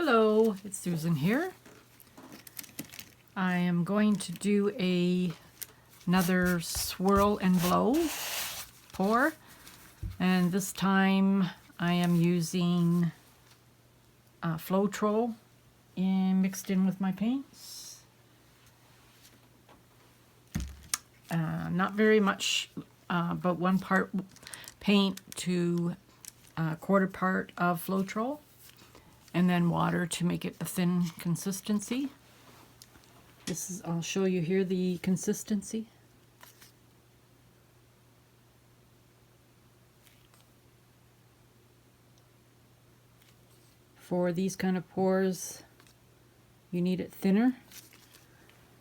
Hello, it's Susan here. I am going to do another swirl and blow pour, and this time I am using Floetrol mixed in with my paints. Not very much, but 1 part paint to a 1/4 part of Floetrol, and then water to make it a thin consistency. This is, I'll show you here the consistency. For these kind of pours, you need it thinner.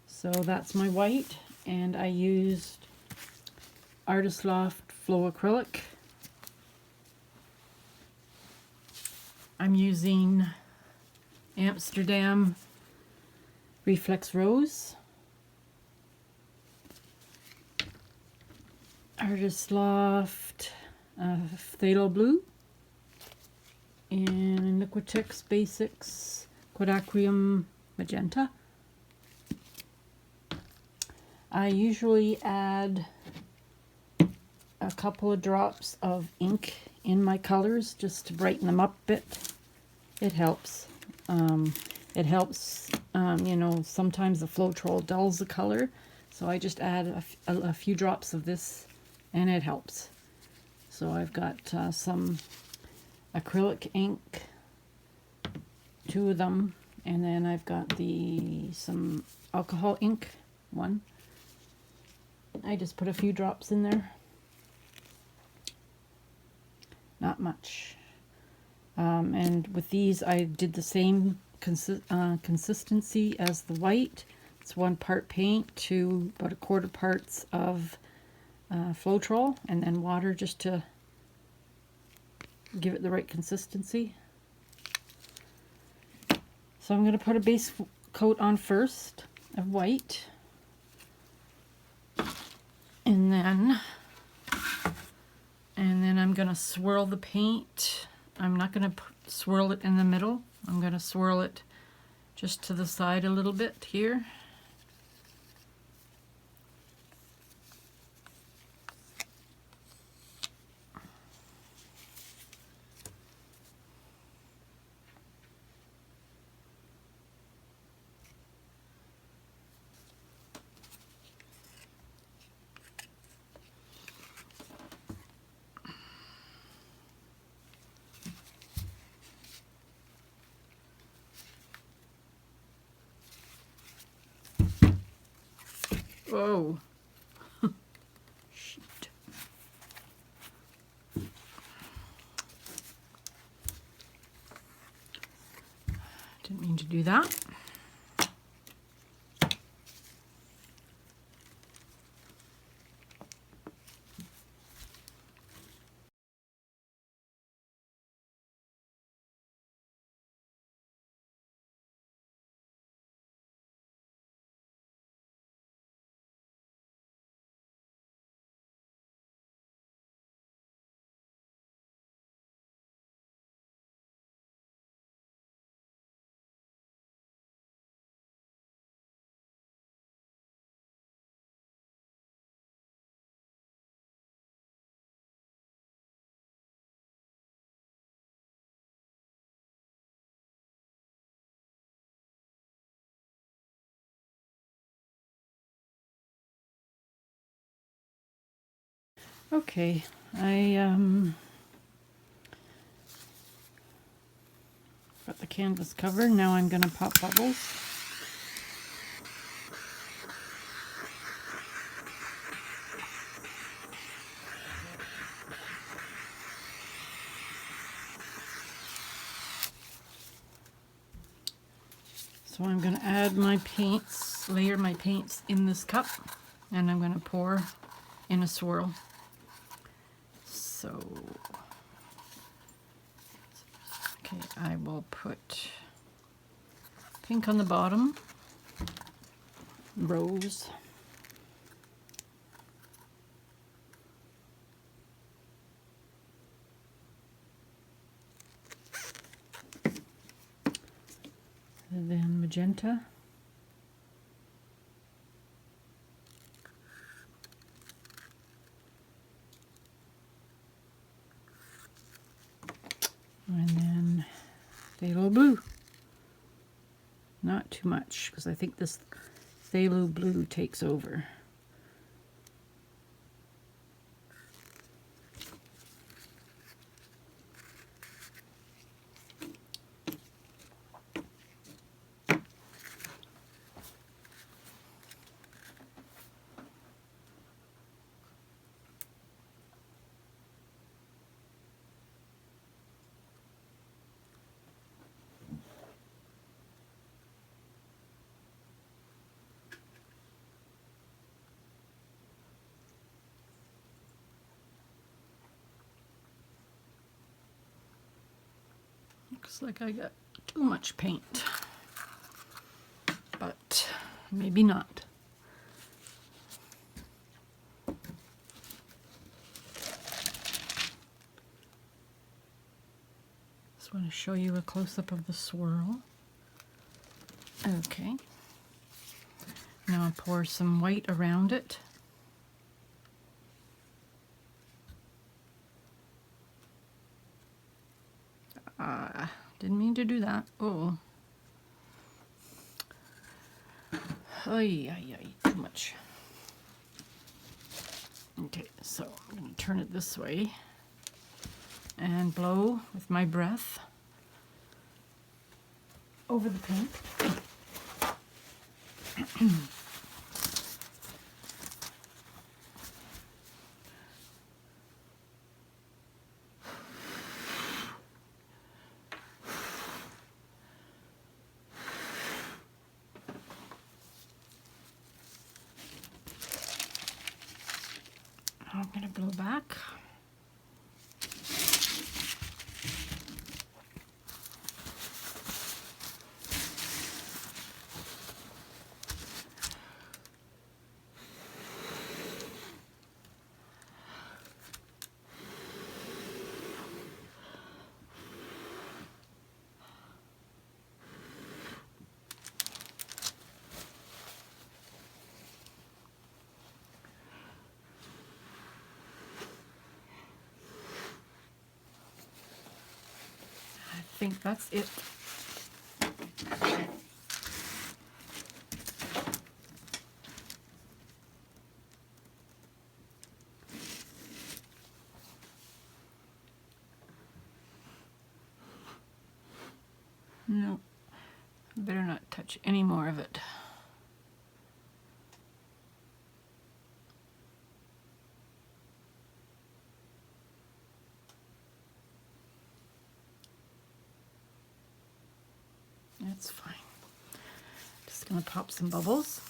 So that's my white, and I used Artist Loft Flow Acrylic. I'm using Amsterdam Reflex Rose, Artist Loft Phthalo Blue, and Liquitex Basics Quadacrium Magenta. I usually add a couple of drops of ink in my colors just to brighten them up a bit. It helps. You know, sometimes the Floetrol dulls the color, so I just add a few drops of this and it helps. So I've got some acrylic ink, 2 of them, and then I've got some alcohol ink, 1. I just put a few drops in there. Not much. And with these I did the same consistency as the white. It's 1 part paint to about a 1/4 parts of Floetrol, and then water just to give it the right consistency. So I'm going to put a base coat on first of white, and then I'm going to swirl the paint. I'm not going to swirl it in the middle. I'm going to swirl it just to the side a little bit here. Whoa. Shoot. Didn't mean to do that. Okay, I got the canvas covered. Now I'm going to pop bubbles. So I'm going to add my paints, layer my paints in this cup, and I'm going to pour in a swirl. So, okay, I will put pink on the bottom, rose, And then magenta. And then phthalo blue. Not too much, because I think this phthalo blue takes over. Looks like I got too much paint, but maybe not. Just want to show you a close-up of the swirl. Okay. Now I'll pour some white around it. Didn't mean to do that. Oh. Ay, ay, ay, too much. Okay, so I'm going to turn it this way and blow with my breath over the paint. I'm going to blow back. I think that's it. No, better not touch any more of it. That's fine. Just gonna pop some bubbles.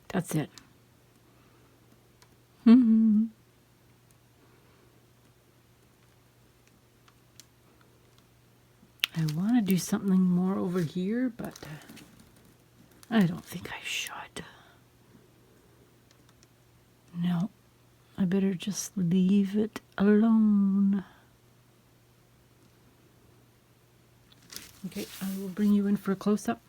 That's it. I want to do something more over here, but I don't think I should. No, I better just leave it alone. Okay, I will bring you in for a close-up.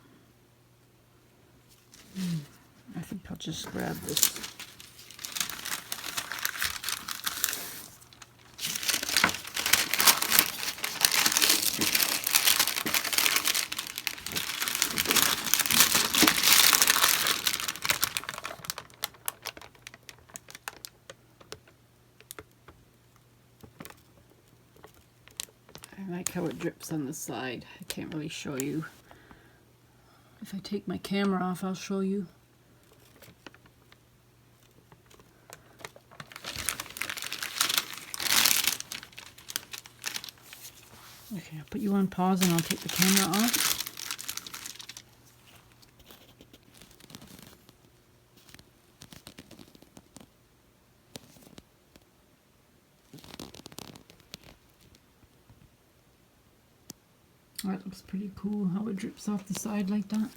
I think I'll just grab this. I like how it drips on the side. I can't really show you. If I take my camera off, I'll show you. Okay, I'll put you on pause and I'll take the camera off. That looks pretty cool how it drips off the side like that.